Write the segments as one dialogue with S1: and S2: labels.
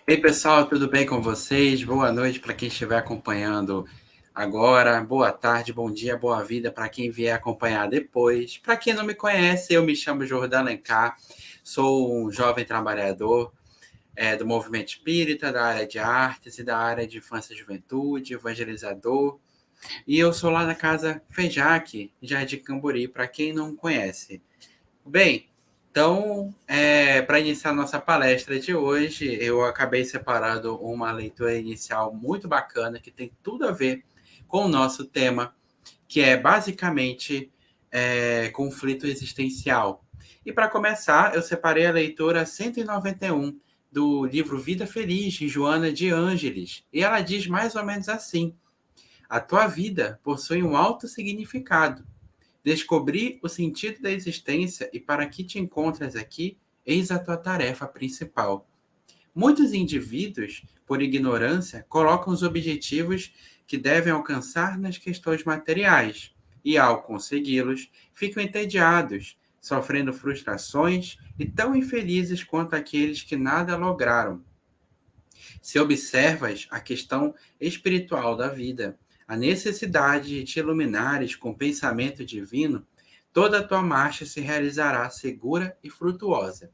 S1: Ei, pessoal, tudo bem com vocês? Boa noite para quem estiver acompanhando agora. Boa tarde, bom dia, boa vida para quem vier acompanhar depois. Para quem não me conhece, eu me chamo Jordão Alencar, sou um jovem trabalhador do movimento espírita, da área de artes e da área de infância e juventude, evangelizador. E eu sou lá na Casa Fejac, Jardim Cambori, para quem não conhece. Bem, então, para iniciar nossa palestra de hoje, eu acabei separando uma leitura inicial muito bacana, que tem tudo a ver com o nosso tema, que é basicamente conflito existencial. E para começar, eu separei a leitura 191 do livro Vida Feliz, de Joana de Ângeles. E ela diz mais ou menos assim: a tua vida possui um alto significado. Descobrir o sentido da existência e para que te encontras aqui, eis a tua tarefa principal. Muitos indivíduos, por ignorância, colocam os objetivos que devem alcançar nas questões materiais e, ao consegui-los, ficam entediados, sofrendo frustrações e tão infelizes quanto aqueles que nada lograram. Se observas a questão espiritual da vida, a necessidade de te iluminares com pensamento divino, toda a tua marcha se realizará segura e frutuosa.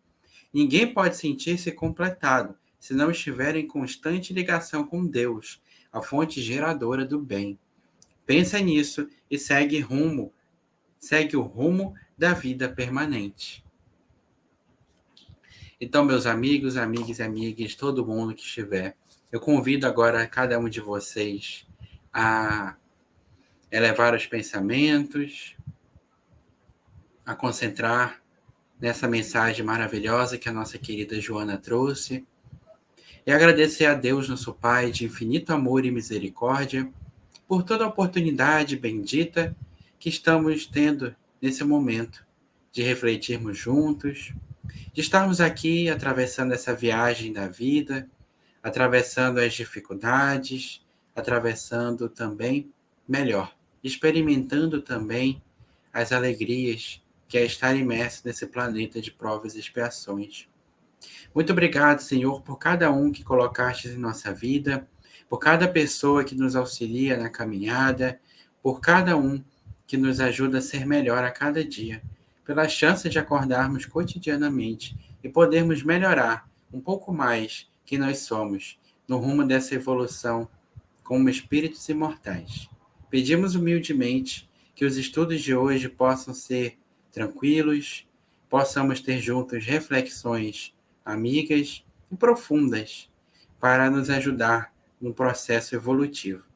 S1: Ninguém pode sentir-se completado se não estiver em constante ligação com Deus, a fonte geradora do bem. Pensa nisso e segue o rumo da vida permanente. Então, meus amigos, amigas e amigas, todo mundo que estiver, eu convido agora cada um de vocês a elevar os pensamentos, a concentrar nessa mensagem maravilhosa que a nossa querida Joana trouxe, e agradecer a Deus, nosso Pai, de infinito amor e misericórdia, por toda a oportunidade bendita que estamos tendo nesse momento de refletirmos juntos, de estarmos aqui atravessando essa viagem da vida, atravessando as dificuldades, atravessando também, melhor, experimentando também as alegrias que é estar imerso nesse planeta de provas e expiações. Muito obrigado, Senhor, por cada um que colocaste em nossa vida, por cada pessoa que nos auxilia na caminhada, por cada um que nos ajuda a ser melhor a cada dia, pela chance de acordarmos cotidianamente e podermos melhorar um pouco mais quem nós somos, no rumo dessa evolução como espíritos imortais. Pedimos humildemente que os estudos de hoje possam ser tranquilos, possamos ter juntos reflexões amigas e profundas para nos ajudar no processo evolutivo.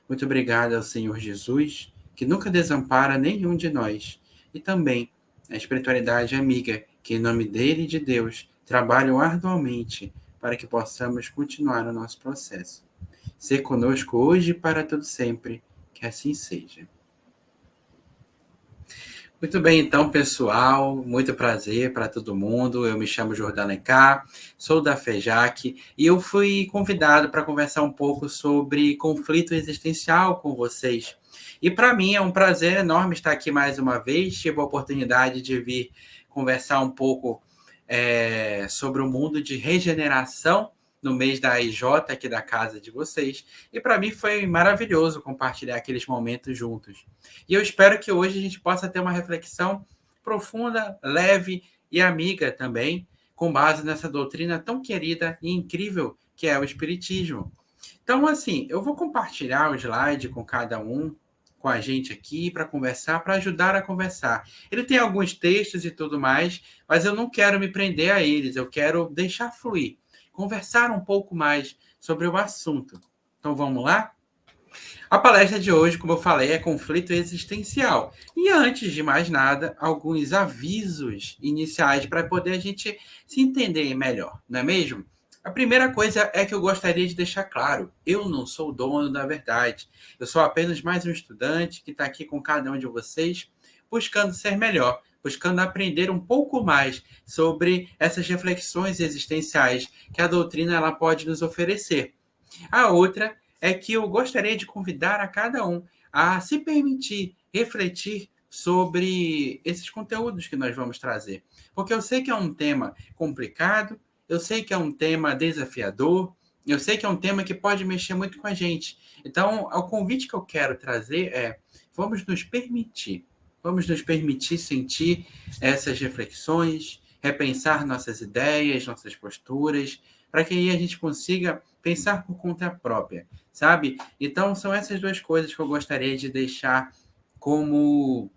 S1: Muito obrigado ao Senhor Jesus, que nunca desampara nenhum de nós, e também a espiritualidade amiga, que em nome dele e de Deus trabalham arduamente para que possamos continuar o nosso processo. Ser conosco hoje e para todo sempre, que assim seja. Muito bem, então, pessoal, muito prazer para todo mundo. Eu me chamo Jordão Alencar, sou da FEJAC e eu fui convidado para conversar um pouco sobre conflito existencial com vocês. E para mim é um prazer enorme estar aqui mais uma vez. Tive a oportunidade de vir conversar um pouco sobre o mundo de regeneração no mês da IJ aqui da casa de vocês. E para mim foi maravilhoso compartilhar aqueles momentos juntos. E eu espero que hoje a gente possa ter uma reflexão profunda, leve e amiga também, com base nessa doutrina tão querida e incrível que é o Espiritismo. Então, assim, eu vou compartilhar o slide com cada um, com a gente aqui, para conversar, para ajudar a conversar. Ele tem alguns textos e tudo mais, mas eu não quero me prender a eles, eu quero deixar fluir, conversar um pouco mais sobre o assunto. Então, vamos lá? A palestra de hoje, como eu falei, é conflito existencial. E antes de mais nada, alguns avisos iniciais para poder a gente se entender melhor, não é mesmo? A primeira coisa é que eu gostaria de deixar claro: eu não sou o dono da verdade. Eu sou apenas mais um estudante que está aqui com cada um de vocês, buscando ser melhor, buscando aprender um pouco mais sobre essas reflexões existenciais que a doutrina ela pode nos oferecer. A outra é que eu gostaria de convidar a cada um a se permitir refletir sobre esses conteúdos que nós vamos trazer. Porque eu sei que é um tema complicado, eu sei que é um tema desafiador, eu sei que é um tema que pode mexer muito com a gente. Então, o convite que eu quero trazer é: vamos nos permitir sentir essas reflexões, repensar nossas ideias, nossas posturas, para que aí a gente consiga pensar por conta própria, sabe? Então, são essas duas coisas que eu gostaria de deixar como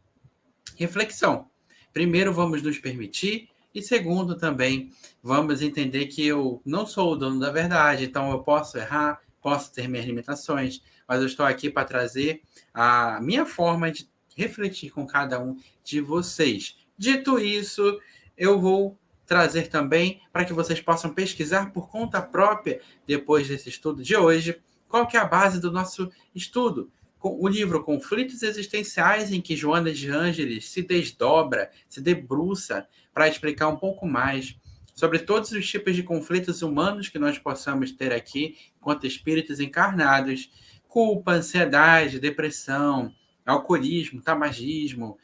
S1: reflexão. Primeiro, vamos nos permitir, e segundo, também, vamos entender que eu não sou o dono da verdade, então eu posso errar, posso ter minhas limitações, mas eu estou aqui para trazer a minha forma de refletir com cada um de vocês. Dito isso, eu vou trazer também para que vocês possam pesquisar por conta própria, depois desse estudo de hoje, qual que é a base do nosso estudo. O livro Conflitos Existenciais, em que Joana de Ângeles se desdobra, se debruça para explicar um pouco mais sobre todos os tipos de conflitos humanos que nós possamos ter aqui, enquanto espíritos encarnados: culpa, ansiedade, depressão, alcoolismo, tabagismo,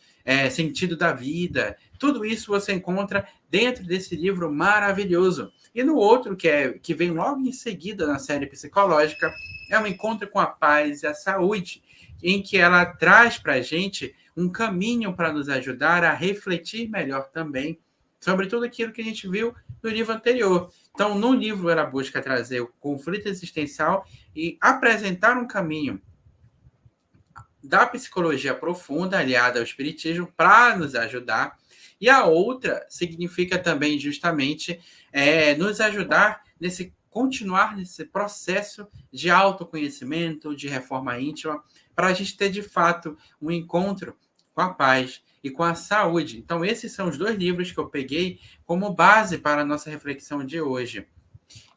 S1: sentido da vida. Tudo isso você encontra dentro desse livro maravilhoso. E no outro, que vem logo em seguida na série psicológica, é um encontro com a paz e a saúde, em que ela traz para a gente um caminho para nos ajudar a refletir melhor também sobre tudo aquilo que a gente viu no livro anterior. Então, no livro, ela busca trazer o conflito existencial e apresentar um caminho da psicologia profunda, aliada ao espiritismo, para nos ajudar. E a outra significa também, justamente, nos ajudar continuar nesse processo de autoconhecimento, de reforma íntima, para a gente ter, de fato, um encontro com a paz e com a saúde. Então, esses são os dois livros que eu peguei como base para a nossa reflexão de hoje.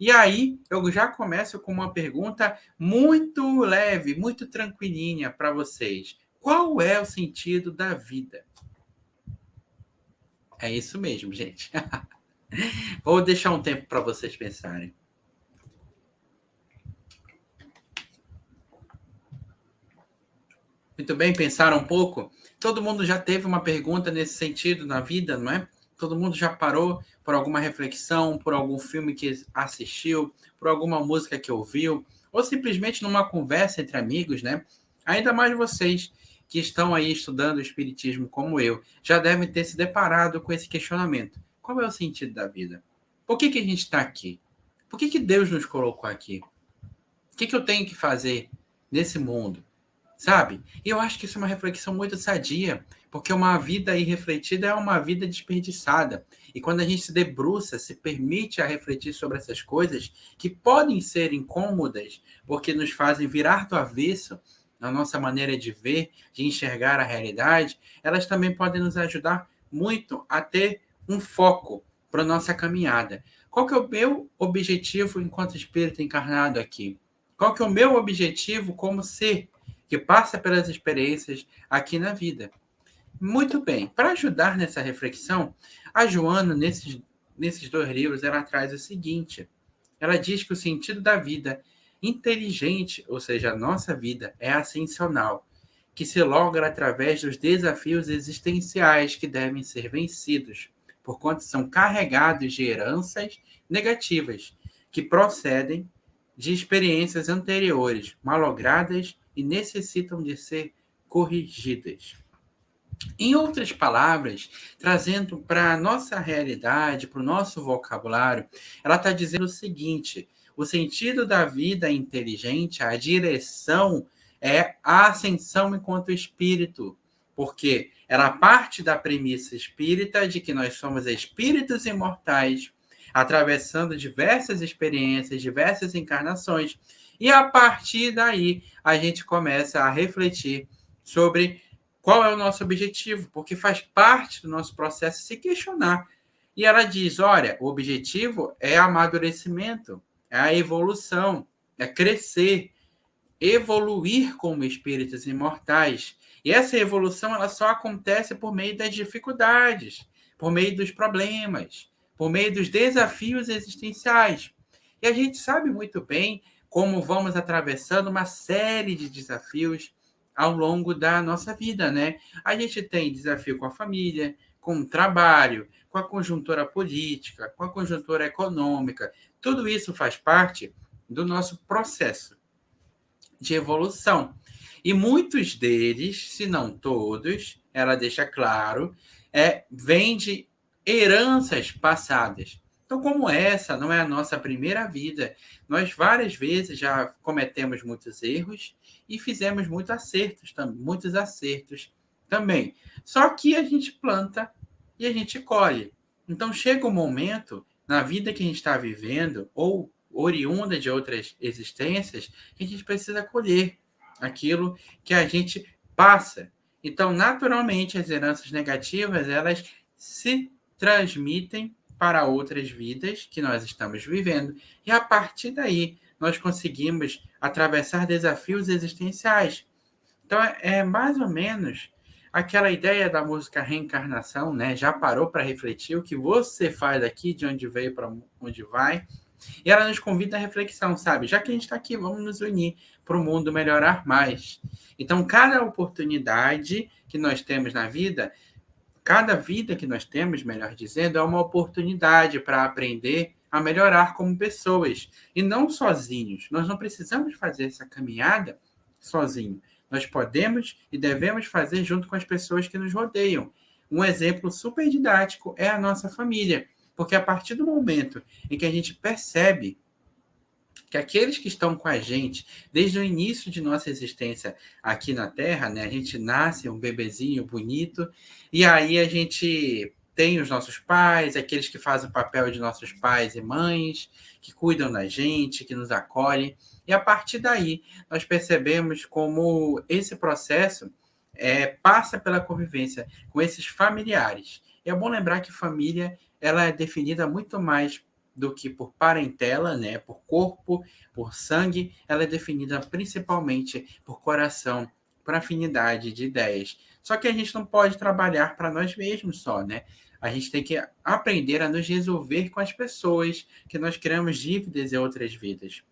S1: E aí, eu já começo com uma pergunta muito leve, muito tranquilinha para vocês. Qual é o sentido da vida? É isso mesmo, gente. Vou deixar um tempo para vocês pensarem. Muito bem, pensaram um pouco? Todo mundo já teve uma pergunta nesse sentido na vida, não é? Todo mundo já parou por alguma reflexão, por algum filme que assistiu, por alguma música que ouviu, ou simplesmente numa conversa entre amigos, né? Ainda mais vocês que estão aí estudando o espiritismo como eu, já devem ter se deparado com esse questionamento. Qual é o sentido da vida? Por que a gente está aqui? Por que Deus nos colocou aqui? O que eu tenho que fazer nesse mundo? Sabe? E eu acho que isso é uma reflexão muito sadia, porque uma vida irrefletida é uma vida desperdiçada. E quando a gente se debruça, se permite a refletir sobre essas coisas, que podem ser incômodas, porque nos fazem virar do avesso na nossa maneira de ver, de enxergar a realidade, elas também podem nos ajudar muito a ter um foco para a nossa caminhada. Qual que é o meu objetivo enquanto espírito encarnado aqui? Qual que é o meu objetivo como ser que passa pelas experiências aqui na vida? Muito bem, para ajudar nessa reflexão, a Joana, nesses dois livros, ela traz o seguinte: ela diz que o sentido da vida inteligente, ou seja, a nossa vida, é ascensional, que se logra através dos desafios existenciais que devem ser vencidos, porquanto são carregados de heranças negativas, que procedem de experiências anteriores, malogradas e necessitam de ser corrigidas. Em outras palavras, trazendo para a nossa realidade, para o nosso vocabulário, ela está dizendo o seguinte: o sentido da vida inteligente, a direção, é a ascensão enquanto espírito, porque ela parte da premissa espírita de que nós somos espíritos imortais, atravessando diversas experiências, diversas encarnações, e a partir daí a gente começa a refletir sobre qual é o nosso objetivo, porque faz parte do nosso processo se questionar. E ela diz: olha, o objetivo é amadurecimento, é a evolução, é crescer, evoluir como espíritos imortais. E essa evolução ela só acontece por meio das dificuldades, por meio dos problemas, por meio dos desafios existenciais. E a gente sabe muito bem como vamos atravessando uma série de desafios ao longo da nossa vida, né? A gente tem desafio com a família, com o trabalho, com a conjuntura política, com a conjuntura econômica. Tudo isso faz parte do nosso processo de evolução. E muitos deles, se não todos, ela deixa claro, vêm de heranças passadas. Então, como essa não é a nossa primeira vida, nós várias vezes já cometemos muitos erros e fizemos muitos acertos também. Só que a gente planta e a gente colhe. Então, chega um momento na vida que a gente está vivendo, ou oriunda de outras existências, que a gente precisa colher aquilo que a gente passa. Então, naturalmente, as heranças negativas, elas se transmitem para outras vidas que nós estamos vivendo. E a partir daí, nós conseguimos atravessar desafios existenciais. Então, é mais ou menos aquela ideia da música Reencarnação, né? Já parou para refletir o que você faz aqui, de onde veio para onde vai? E ela nos convida à reflexão, sabe? Já que a gente está aqui, vamos nos unir para o mundo melhorar mais. Então, cada oportunidade que nós temos na vida, cada vida que nós temos, melhor dizendo, é uma oportunidade para aprender a melhorar como pessoas. E não sozinhos. Nós não precisamos fazer essa caminhada sozinhos. Nós podemos e devemos fazer junto com as pessoas que nos rodeiam. Um exemplo super didático é a nossa família. Porque a partir do momento em que a gente percebe que aqueles que estão com a gente, desde o início de nossa existência aqui na Terra, né, a gente nasce um bebezinho bonito, e aí a gente tem os nossos pais, aqueles que fazem o papel de nossos pais e mães, que cuidam da gente, que nos acolhem, e a partir daí nós percebemos como esse processo passa pela convivência com esses familiares. E é bom lembrar que família ela é definida muito mais do que por parentela, né? Por corpo, por sangue, ela é definida principalmente por coração, por afinidade de ideias. Só que a gente não pode trabalhar para nós mesmos só, né? A gente tem que aprender a nos resolver com as pessoas que nós criamos dívidas em outras vidas.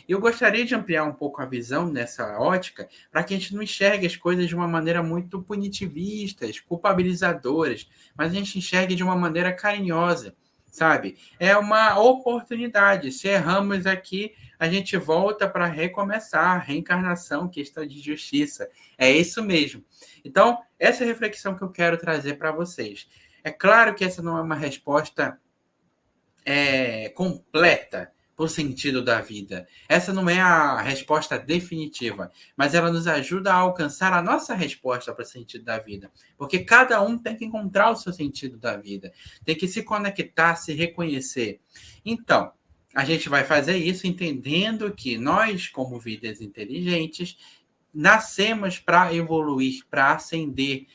S1: E eu gostaria de ampliar um pouco a visão nessa ótica para que a gente não enxergue as coisas de uma maneira muito punitivistas, culpabilizadoras, mas a gente enxergue de uma maneira carinhosa, sabe? É uma oportunidade. Se erramos aqui, a gente volta para recomeçar, reencarnação, questão de justiça. É isso mesmo. Então, essa é a reflexão que eu quero trazer para vocês. É claro que essa não é uma resposta completa para o sentido da vida. Essa não é a resposta definitiva, mas ela nos ajuda a alcançar a nossa resposta para o sentido da vida. Porque cada um tem que encontrar o seu sentido da vida, tem que se conectar, se reconhecer. Então, a gente vai fazer isso entendendo que nós, como vidas inteligentes, nascemos para evoluir, para ascender,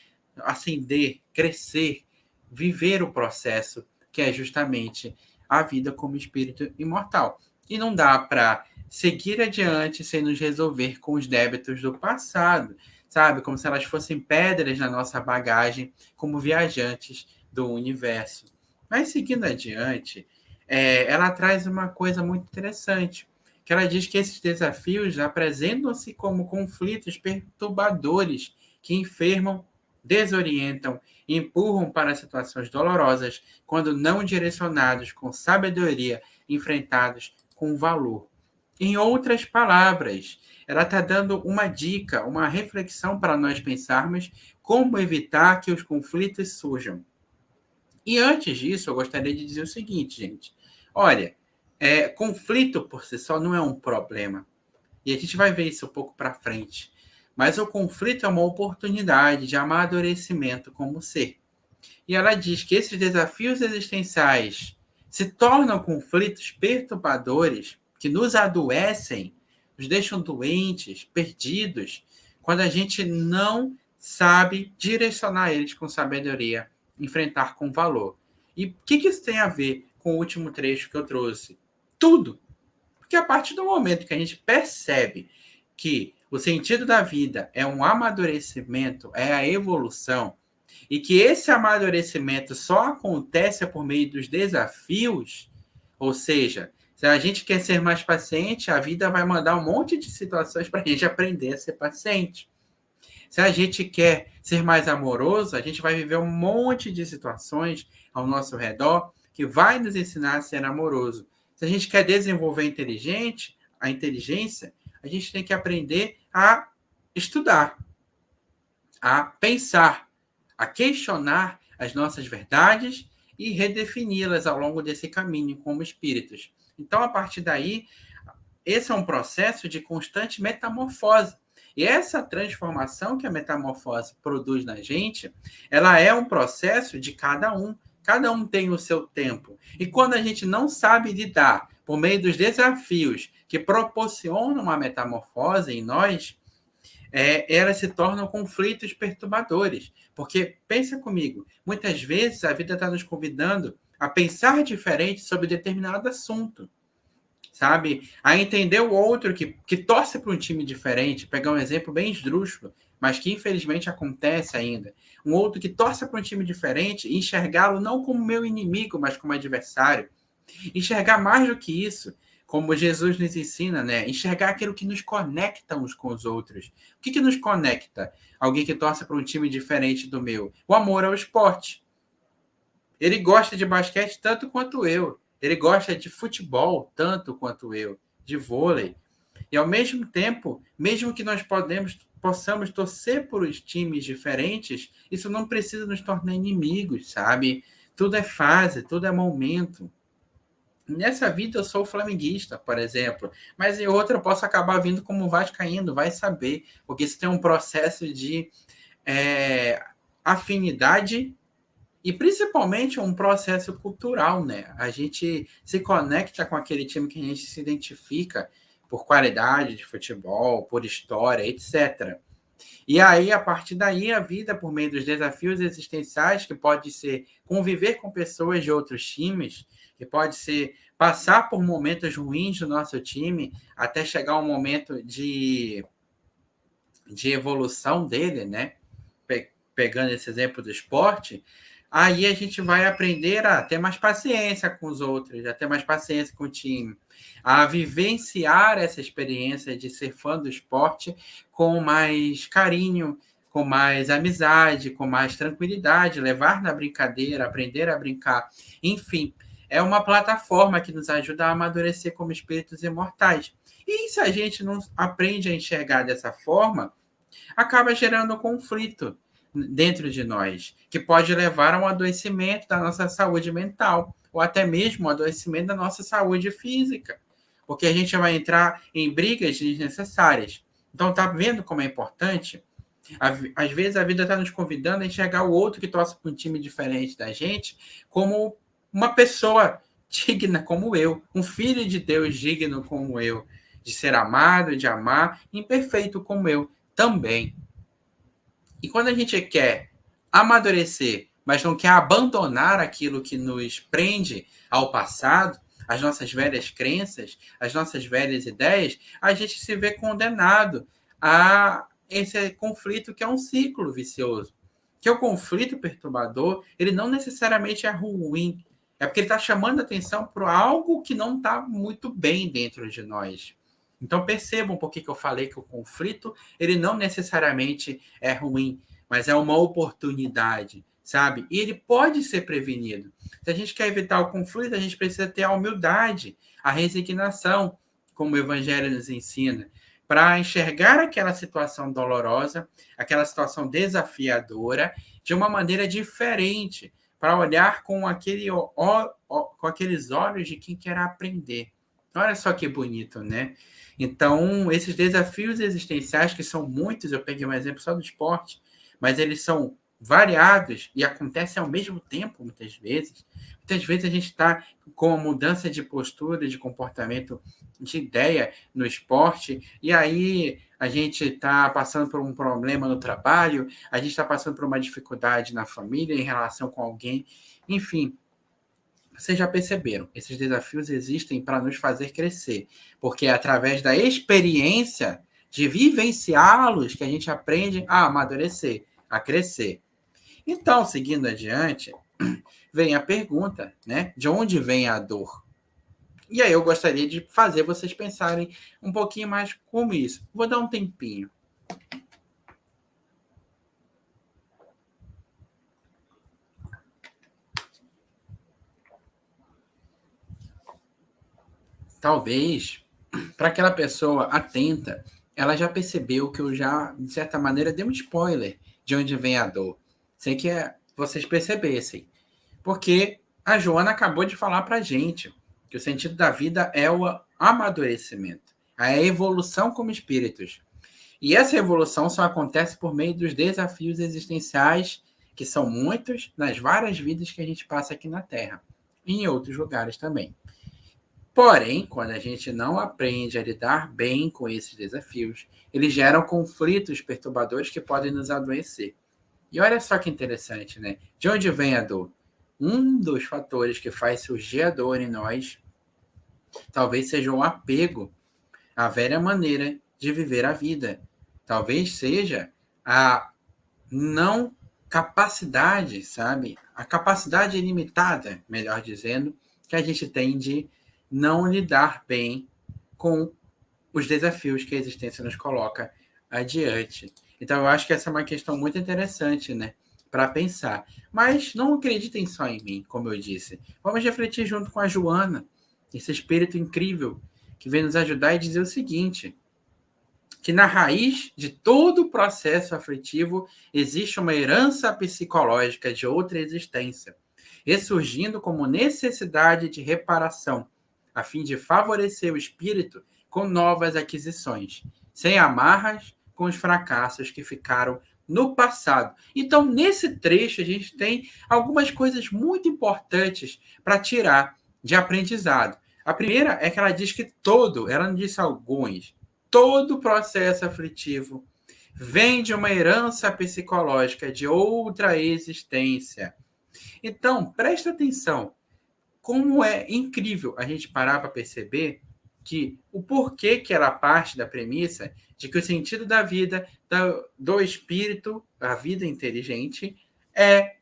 S1: crescer, viver o processo que é justamente a vida como espírito imortal. E não dá para seguir adiante sem nos resolver com os débitos do passado, sabe? Como se elas fossem pedras na nossa bagagem, como viajantes do universo. Mas seguindo adiante, ela traz uma coisa muito interessante, que ela diz que esses desafios apresentam-se como conflitos perturbadores que enfermam, desorientam e empurram para situações dolorosas quando não direcionados com sabedoria, enfrentados com valor. Em outras palavras, ela está dando uma dica, uma reflexão para nós pensarmos como evitar que os conflitos surjam. E antes disso, eu gostaria de dizer o seguinte, gente. Olha, conflito por si só não é um problema. E a gente vai ver isso um pouco para frente. Mas o conflito é uma oportunidade de amadurecimento como ser. E ela diz que esses desafios existenciais se tornam conflitos perturbadores que nos adoecem, nos deixam doentes, perdidos, quando a gente não sabe direcionar eles com sabedoria, enfrentar com valor. E o que isso tem a ver com o último trecho que eu trouxe? Tudo! Porque a partir do momento que a gente percebe que o sentido da vida é um amadurecimento, é a evolução, e que esse amadurecimento só acontece por meio dos desafios, ou seja, se a gente quer ser mais paciente, a vida vai mandar um monte de situações para a gente aprender a ser paciente. Se a gente quer ser mais amoroso, a gente vai viver um monte de situações ao nosso redor que vai nos ensinar a ser amoroso. Se a gente quer desenvolver a inteligência, a gente tem que aprender a estudar, a pensar, a questionar as nossas verdades e redefini-las ao longo desse caminho como espíritos. Então, a partir daí, esse é um processo de constante metamorfose. E essa transformação que a metamorfose produz na gente, ela é um processo de cada um. Cada um tem o seu tempo. E quando a gente não sabe lidar por meio dos desafios que proporcionam uma metamorfose em nós, elas se tornam conflitos perturbadores. Porque, pensa comigo, muitas vezes a vida está nos convidando a pensar diferente sobre determinado assunto, sabe? A entender o outro que torce para um time diferente. Pegar um exemplo bem esdrúxulo, mas que infelizmente acontece ainda. Um outro que torce para um time diferente e enxergá-lo não como meu inimigo, mas como adversário. Enxergar mais do que isso, como Jesus nos ensina, né? Enxergar aquilo que nos conecta uns com os outros. O que nos conecta? Alguém que torce para um time diferente do meu. O amor ao esporte. Ele gosta de basquete tanto quanto eu. Ele gosta de futebol tanto quanto eu, de vôlei. E ao mesmo tempo, mesmo que nós possamos torcer por os times diferentes, isso não precisa nos tornar inimigos, sabe? Tudo é fase, tudo é momento. Nessa vida eu sou flamenguista, por exemplo, mas em outra eu posso acabar vindo como vascaíno, vai saber, porque isso tem um processo de afinidade e principalmente um processo cultural, né? A gente se conecta com aquele time que a gente se identifica por qualidade de futebol, por história, etc. E aí, a partir daí, a vida, por meio dos desafios existenciais, que pode ser conviver com pessoas de outros times, que pode ser passar por momentos ruins do nosso time, até chegar um momento de evolução dele, né? Pegando esse exemplo do esporte, aí a gente vai aprender a ter mais paciência com os outros, a ter mais paciência com o time, a vivenciar essa experiência de ser fã do esporte com mais carinho, com mais amizade, com mais tranquilidade, levar na brincadeira, aprender a brincar. Enfim, é uma plataforma que nos ajuda a amadurecer como espíritos imortais. E se a gente não aprende a enxergar dessa forma, acaba gerando conflito dentro de nós, que pode levar a um adoecimento da nossa saúde mental, ou até mesmo um adoecimento da nossa saúde física, porque a gente vai entrar em brigas desnecessárias. Então, tá vendo como é importante? Às vezes a vida está nos convidando a enxergar o outro que torce para um time diferente da gente como uma pessoa digna como eu, um filho de Deus digno como eu, de ser amado, de amar, imperfeito como eu também. E quando a gente quer amadurecer, mas não quer abandonar aquilo que nos prende ao passado, as nossas velhas crenças, as nossas velhas ideias, a gente se vê condenado a esse conflito que é um ciclo vicioso. Que o conflito perturbador, ele não necessariamente é ruim, é porque ele está chamando a atenção para algo que não está muito bem dentro de nós. Então percebam por que eu falei que o conflito ele não necessariamente é ruim, mas é uma oportunidade, sabe? E ele pode ser prevenido. Se a gente quer evitar o conflito, a gente precisa ter a humildade, a resignação, como o Evangelho nos ensina, para enxergar aquela situação dolorosa, aquela situação desafiadora, de uma maneira diferente, para olhar com aqueles olhos de quem quer aprender. Olha só que bonito, né? Então, esses desafios existenciais, que são muitos, eu peguei um exemplo só do esporte, mas eles são variados e acontecem ao mesmo tempo, muitas vezes. Muitas vezes a gente está com uma mudança de postura, de comportamento, de ideia no esporte, e aí a gente está passando por um problema no trabalho, a gente está passando por uma dificuldade na família, em relação com alguém, enfim. Vocês já perceberam, esses desafios existem para nos fazer crescer, porque é através da experiência de vivenciá-los que a gente aprende a amadurecer, a crescer. Então, seguindo adiante, vem a pergunta, né? De onde vem a dor? E aí eu gostaria de fazer vocês pensarem um pouquinho mais como isso. Vou dar um tempinho. talvez, para aquela pessoa atenta, ela já percebeu que eu já, de certa maneira, dei um spoiler de onde vem a dor. Sem que vocês percebessem. Porque a Joana acabou de falar para a gente que o sentido da vida é o amadurecimento, a evolução como espíritos. E essa evolução só acontece por meio dos desafios existenciais, que são muitos, nas várias vidas que a gente passa aqui na Terra, e em outros lugares também. Porém, quando a gente não aprende a lidar bem com esses desafios, eles geram conflitos perturbadores que podem nos adoecer. E olha só que interessante, né? De onde vem a dor? Um dos fatores que faz surgir a dor em nós talvez seja o apego à velha maneira de viver a vida. Talvez seja a não capacidade, sabe? A capacidade ilimitada, melhor dizendo, que a gente tem de não lidar bem com os desafios que a existência nos coloca adiante. Então, eu acho que essa é uma questão muito interessante, né? Para pensar. Mas não acreditem só em mim, como eu disse. Vamos refletir junto com a Joana, esse espírito incrível que vem nos ajudar e dizer o seguinte: que na raiz de todo o processo aflitivo existe uma herança psicológica de outra existência, ressurgindo como necessidade de reparação, a fim de favorecer o espírito com novas aquisições, sem amarras com os fracassos que ficaram no passado. Então, nesse trecho, a gente tem algumas coisas muito importantes para tirar de aprendizado. A primeira é que ela diz que ela não disse alguns, todo processo aflitivo vem de uma herança psicológica de outra existência. Então, presta atenção. Como é incrível a gente parar para perceber que o porquê que ela parte da premissa de que o sentido da vida, do espírito, a vida inteligente, é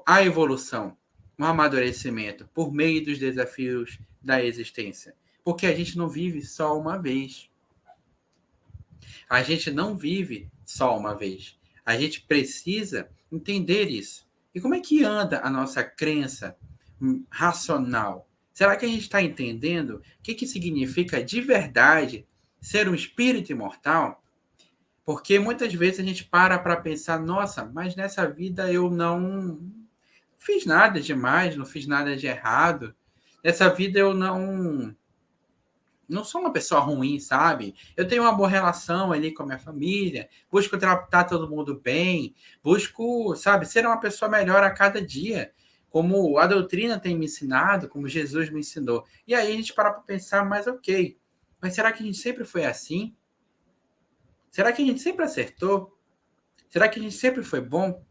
S1: a evolução, o amadurecimento por meio dos desafios da existência. Porque a gente não vive só uma vez. A gente não vive só uma vez. A gente precisa entender isso. E como é que anda a nossa crença racional? Será que a gente está entendendo o que significa de verdade ser um espírito imortal? Porque muitas vezes a gente para pensar, nossa, mas nessa vida eu não fiz nada demais, não fiz nada de errado. Nessa vida eu não sou uma pessoa ruim, sabe? Eu tenho uma boa relação ali com a minha família, busco tratar todo mundo bem, busco, sabe, ser uma pessoa melhor a cada dia, como a doutrina tem me ensinado, como Jesus me ensinou. E aí a gente para pensar, mas ok, mas será que a gente sempre foi assim? Será que a gente sempre acertou? Será que a gente sempre foi bom?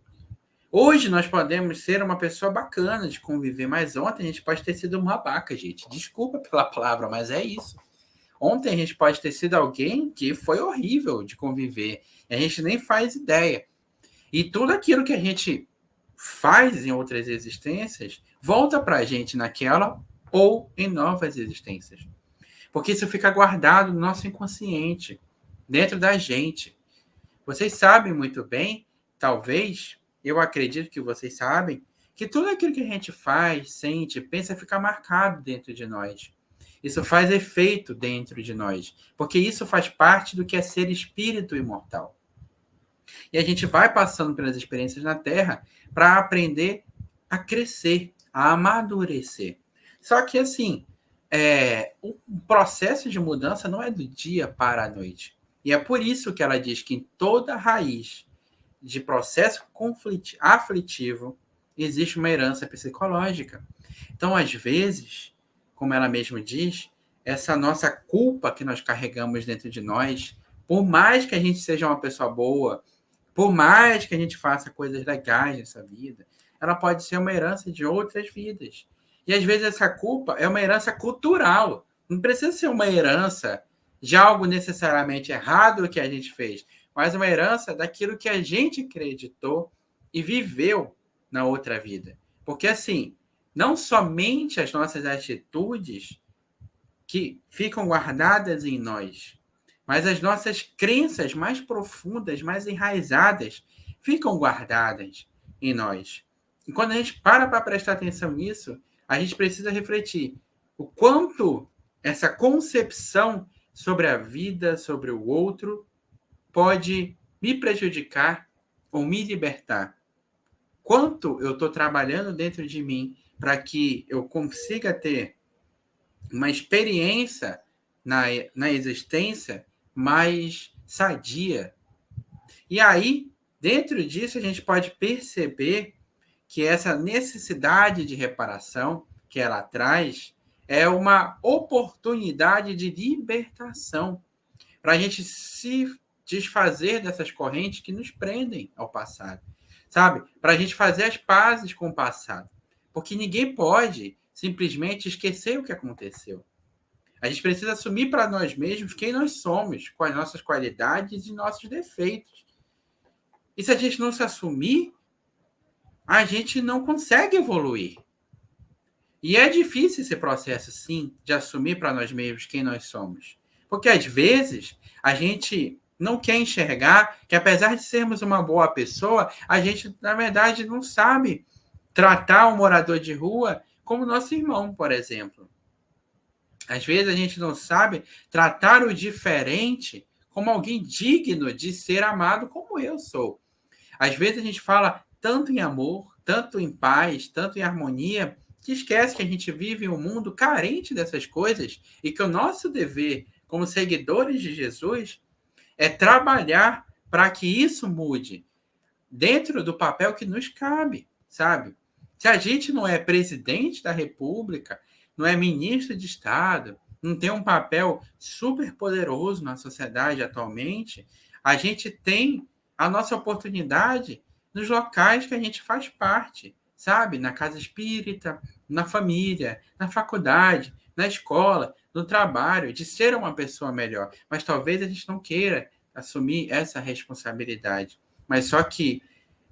S1: Hoje nós podemos ser uma pessoa bacana de conviver, mas ontem a gente pode ter sido uma babaca, gente. Desculpa pela palavra, mas é isso. Ontem a gente pode ter sido alguém que foi horrível de conviver. A gente nem faz ideia. E tudo aquilo que a gente faz em outras existências volta para a gente naquela ou em novas existências. Porque isso fica guardado no nosso inconsciente, dentro da gente. Vocês sabem muito bem, talvez, eu acredito que vocês sabem, que tudo aquilo que a gente faz, sente, pensa fica marcado dentro de nós. Isso faz efeito dentro de nós, porque isso faz parte do que é ser espírito imortal. E a gente vai passando pelas experiências na Terra para aprender a crescer, a amadurecer. Só que, assim, o processo de mudança não é do dia para a noite. E é por isso que ela diz que em toda raiz de processo aflitivo existe uma herança psicológica. Então, às vezes, como ela mesma diz, essa nossa culpa que nós carregamos dentro de nós, por mais que a gente seja uma pessoa boa, por mais que a gente faça coisas legais nessa vida, ela pode ser uma herança de outras vidas. E às vezes essa culpa é uma herança cultural. Não precisa ser uma herança de algo necessariamente errado que a gente fez, mas uma herança daquilo que a gente acreditou e viveu na outra vida. Porque assim, não somente as nossas atitudes que ficam guardadas em nós, mas as nossas crenças mais profundas, mais enraizadas, ficam guardadas em nós. E quando a gente para prestar atenção nisso, a gente precisa refletir o quanto essa concepção sobre a vida, sobre o outro, pode me prejudicar ou me libertar? Quanto eu estou trabalhando dentro de mim para que eu consiga ter uma experiência na existência mais sadia? E aí, dentro disso, a gente pode perceber que essa necessidade de reparação que ela traz é uma oportunidade de libertação para a gente se desfazer dessas correntes que nos prendem ao passado, sabe? Para a gente fazer as pazes com o passado. Porque ninguém pode simplesmente esquecer o que aconteceu. A gente precisa assumir para nós mesmos quem nós somos, com as nossas qualidades e nossos defeitos. E se a gente não se assumir, a gente não consegue evoluir. E é difícil esse processo, sim, de assumir para nós mesmos quem nós somos. Porque, às vezes, a gente não quer enxergar que, apesar de sermos uma boa pessoa, a gente, na verdade, não sabe tratar um morador de rua como nosso irmão, por exemplo. Às vezes, a gente não sabe tratar o diferente como alguém digno de ser amado como eu sou. Às vezes, a gente fala tanto em amor, tanto em paz, tanto em harmonia, que esquece que a gente vive em um mundo carente dessas coisas e que o nosso dever, como seguidores de Jesus, é trabalhar para que isso mude dentro do papel que nos cabe, sabe? Se a gente não é presidente da República, não é ministro de Estado, não tem um papel super poderoso na sociedade atualmente, a gente tem a nossa oportunidade nos locais que a gente faz parte, sabe? Na casa espírita, na família, na faculdade, na escola, no trabalho, de ser uma pessoa melhor. Mas talvez a gente não queira assumir essa responsabilidade. Mas só que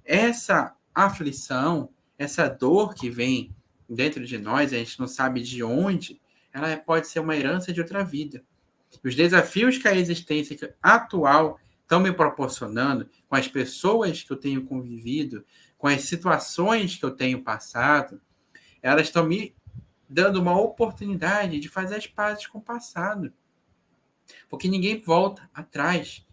S1: essa aflição, essa dor que vem dentro de nós, a gente não sabe de onde, ela pode ser uma herança de outra vida. Os desafios que a existência atual estão me proporcionando, com as pessoas que eu tenho convivido, com as situações que eu tenho passado, elas estão me dando uma oportunidade de fazer as pazes com o passado. Porque ninguém volta atrás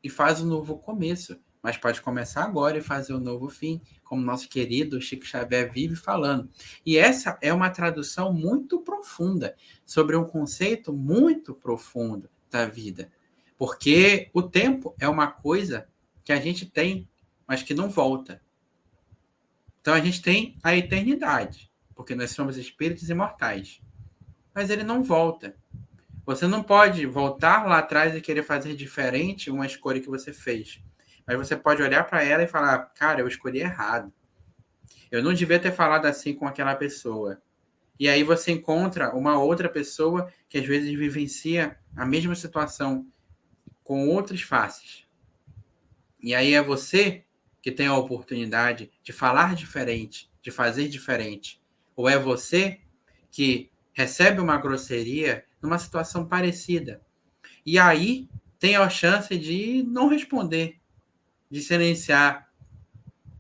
S1: e faz um novo começo, mas pode começar agora e fazer um novo fim, como nosso querido Chico Xavier vive falando. E essa é uma tradução muito profunda sobre um conceito muito profundo da vida. Porque o tempo é uma coisa que a gente tem, mas que não volta. Então a gente tem a eternidade, porque nós somos espíritos imortais. Mas ele não volta. Você não pode voltar lá atrás e querer fazer diferente uma escolha que você fez. Mas você pode olhar para ela e falar, cara, eu escolhi errado. Eu não devia ter falado assim com aquela pessoa. E aí você encontra uma outra pessoa que às vezes vivencia a mesma situação com outras faces. E aí é você que tem a oportunidade de falar diferente, de fazer diferente. Ou é você que recebe uma grosseria numa situação parecida. E aí tem a chance de não responder, de silenciar,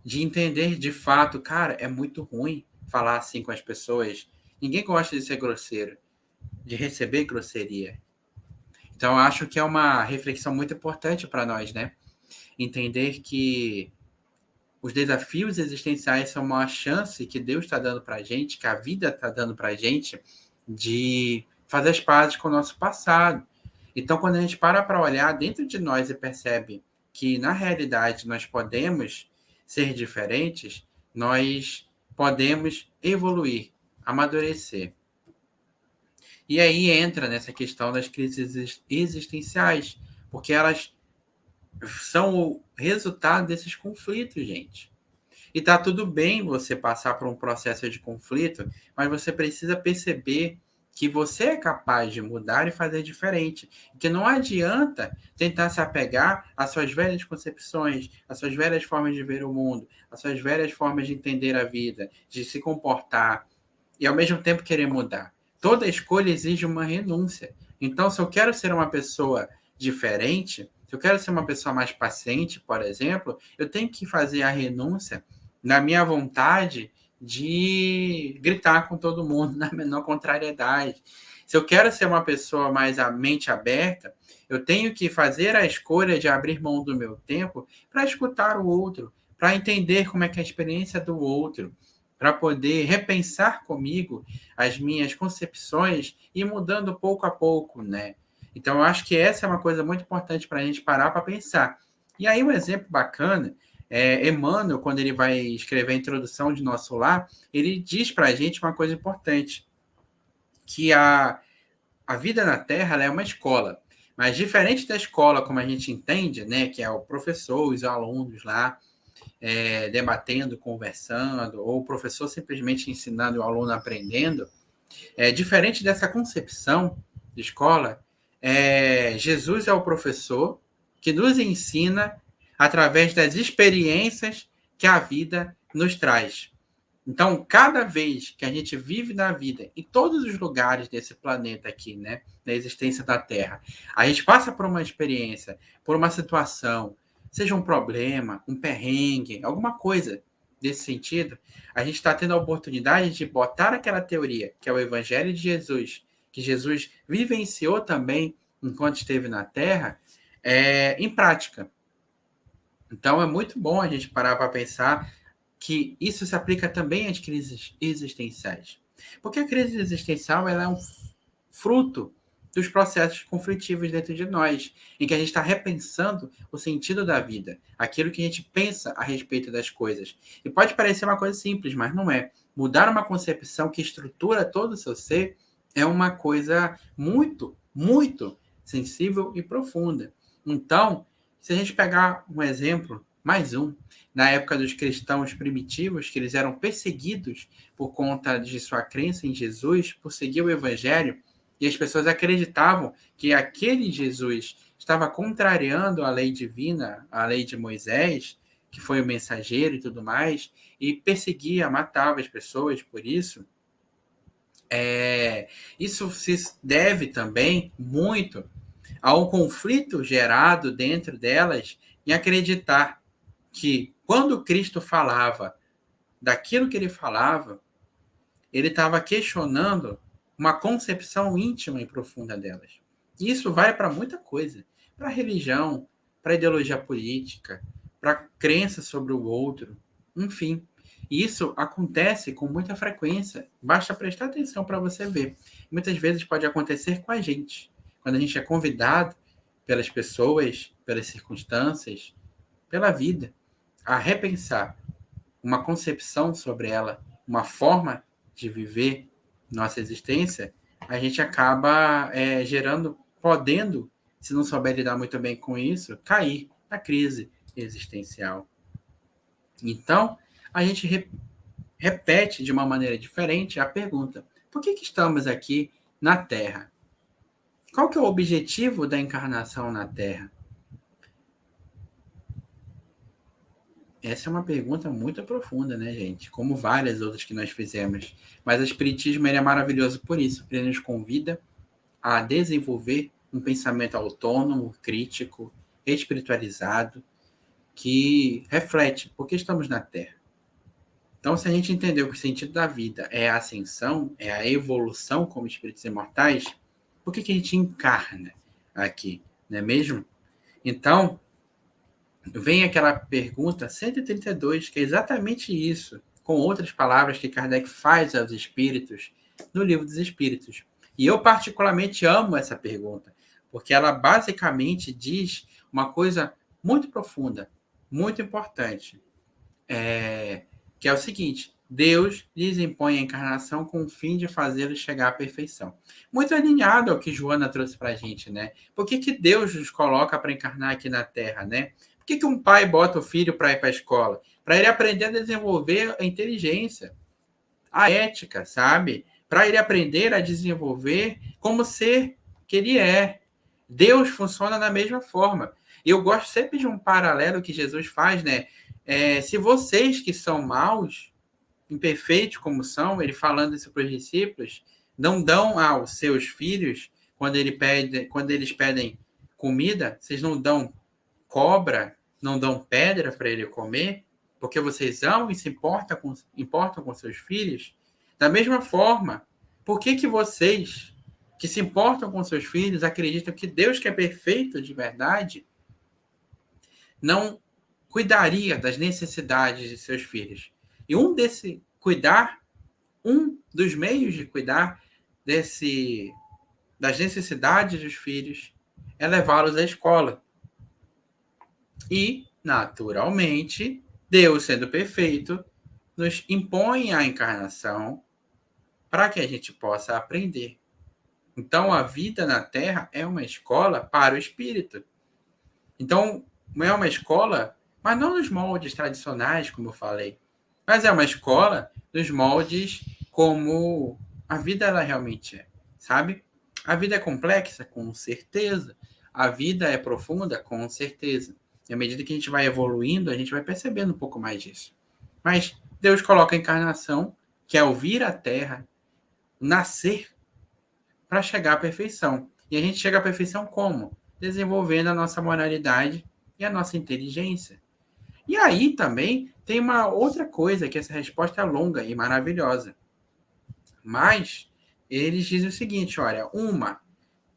S1: de entender de fato, cara, é muito ruim falar assim com as pessoas. Ninguém gosta de ser grosseiro, de receber grosseria. Então, eu acho que é uma reflexão muito importante para nós, né? Entender que os desafios existenciais são uma chance que Deus está dando para a gente, que a vida está dando para a gente, de fazer as pazes com o nosso passado. Então, quando a gente para olhar dentro de nós e percebe que, na realidade, nós podemos ser diferentes, nós podemos evoluir, amadurecer. E aí entra nessa questão das crises existenciais, porque elas são o resultado desses conflitos, gente. E tá tudo bem você passar por um processo de conflito, mas você precisa perceber que você é capaz de mudar e fazer diferente. Que não adianta tentar se apegar às suas velhas concepções, às suas velhas formas de ver o mundo, às suas velhas formas de entender a vida, de se comportar, e ao mesmo tempo querer mudar. Toda escolha exige uma renúncia. Então, se eu quero ser uma pessoa diferente, se eu quero ser uma pessoa mais paciente, por exemplo, eu tenho que fazer a renúncia na minha vontade de gritar com todo mundo na menor contrariedade. Se eu quero ser uma pessoa mais a mente aberta, eu tenho que fazer a escolha de abrir mão do meu tempo para escutar o outro, para entender como é que é a experiência do outro, para poder repensar comigo as minhas concepções e ir mudando pouco a pouco, né? Então, eu acho que essa é uma coisa muito importante para a gente parar para pensar. E aí, um exemplo bacana Emmanuel, quando ele vai escrever a introdução de Nosso Lar, ele diz para a gente uma coisa importante, que a vida na Terra ela é uma escola, mas diferente da escola como a gente entende, né, que é o professor, os alunos lá debatendo, conversando, ou o professor simplesmente ensinando e o aluno aprendendo, diferente dessa concepção de escola, Jesus é o professor que nos ensina através das experiências que a vida nos traz. Então, cada vez que a gente vive na vida, em todos os lugares desse planeta aqui, né, na existência da Terra, a gente passa por uma experiência, por uma situação, seja um problema, um perrengue, alguma coisa desse sentido, a gente está tendo a oportunidade de botar aquela teoria, que é o Evangelho de Jesus, que Jesus vivenciou também enquanto esteve na Terra, em prática. Então, é muito bom a gente parar para pensar que isso se aplica também às crises existenciais. Porque a crise existencial ela é um fruto dos processos conflitivos dentro de nós, em que a gente está repensando o sentido da vida, aquilo que a gente pensa a respeito das coisas. E pode parecer uma coisa simples, mas não é. Mudar uma concepção que estrutura todo o seu ser é uma coisa muito, muito sensível e profunda. Então, se a gente pegar um exemplo, mais um, na época dos cristãos primitivos, que eles eram perseguidos por conta de sua crença em Jesus, por seguir o evangelho, e as pessoas acreditavam que aquele Jesus estava contrariando a lei divina, a lei de Moisés, que foi o mensageiro e tudo mais, e perseguia, matava as pessoas por isso. Isso se deve também muito a um conflito gerado dentro delas em acreditar que quando Cristo falava daquilo que ele falava, ele estava questionando uma concepção íntima e profunda delas. E isso vai para muita coisa, para a religião, para a ideologia política, para a crença sobre o outro, enfim. Isso acontece com muita frequência. Basta prestar atenção para você ver. Muitas vezes pode acontecer com a gente. Quando a gente é convidado pelas pessoas, pelas circunstâncias, pela vida, a repensar uma concepção sobre ela, uma forma de viver nossa existência, a gente acaba gerando, podendo, se não souber lidar muito bem com isso, cair na crise existencial. Então, a gente repete de uma maneira diferente a pergunta: por que estamos aqui na Terra? Qual que é o objetivo da encarnação na Terra? Essa é uma pergunta muito profunda, né, gente? Como várias outras que nós fizemos. Mas o Espiritismo ele é maravilhoso por isso. Ele nos convida a desenvolver um pensamento autônomo, crítico, espiritualizado, que reflete por que estamos na Terra. Então, se a gente entendeu que o sentido da vida é a ascensão, é a evolução como espíritos imortais, por que a gente encarna aqui, não é mesmo? Então, vem aquela pergunta 132, que é exatamente isso, com outras palavras que Kardec faz aos espíritos no Livro dos Espíritos. E eu particularmente amo essa pergunta, porque ela basicamente diz uma coisa muito profunda, muito importante, que é o seguinte: Deus lhes impõe a encarnação com o fim de fazê-los chegar à perfeição. Muito alinhado ao que Joana trouxe para a gente, né? Por que Deus nos coloca para encarnar aqui na Terra, né? Por que um pai bota o filho para ir para a escola? Para ele aprender a desenvolver a inteligência, a ética, sabe? Para ele aprender a desenvolver como ser que ele é. Deus funciona da mesma forma. E eu gosto sempre de um paralelo que Jesus faz, né? Se vocês que são maus, imperfeitos como são, ele falando isso para os discípulos, não dão aos seus filhos, quando eles pedem comida, vocês não dão cobra, não dão pedra para ele comer, porque vocês amam e se importam com seus filhos, da mesma forma, por que vocês, que se importam com seus filhos, acreditam que Deus, que é perfeito de verdade, não cuidaria das necessidades de seus filhos? E um dos meios de cuidar das necessidades dos filhos é levá-los à escola. E, naturalmente, Deus, sendo perfeito, nos impõe a encarnação para que a gente possa aprender. Então, a vida na Terra é uma escola para o espírito. Então, não é uma escola, mas não nos moldes tradicionais, como eu falei, mas é uma escola nos moldes como a vida ela realmente é, sabe? A vida é complexa, com certeza. A vida é profunda, com certeza. E à medida que a gente vai evoluindo, a gente vai percebendo um pouco mais disso. Mas Deus coloca a encarnação, que é o vir à Terra, nascer, para chegar à perfeição. E a gente chega à perfeição como? Desenvolvendo a nossa moralidade e a nossa inteligência. E aí também tem uma outra coisa, que essa resposta é longa e maravilhosa. Mas eles dizem o seguinte, olha,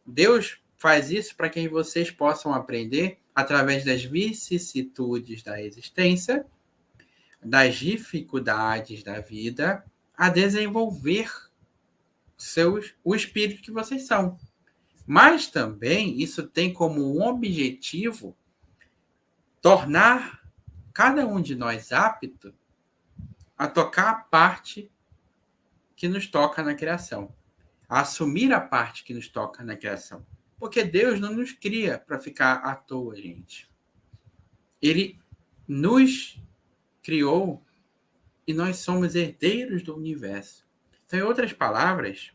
S1: Deus faz isso para que vocês possam aprender através das vicissitudes da existência, das dificuldades da vida, a desenvolver o espírito que vocês são. Mas também isso tem como um objetivo tornar cada um de nós apto a tocar a parte que nos toca na criação, a assumir a parte que nos toca na criação. Porque Deus não nos cria para ficar à toa, gente. Ele nos criou e nós somos herdeiros do universo. Então, em outras palavras,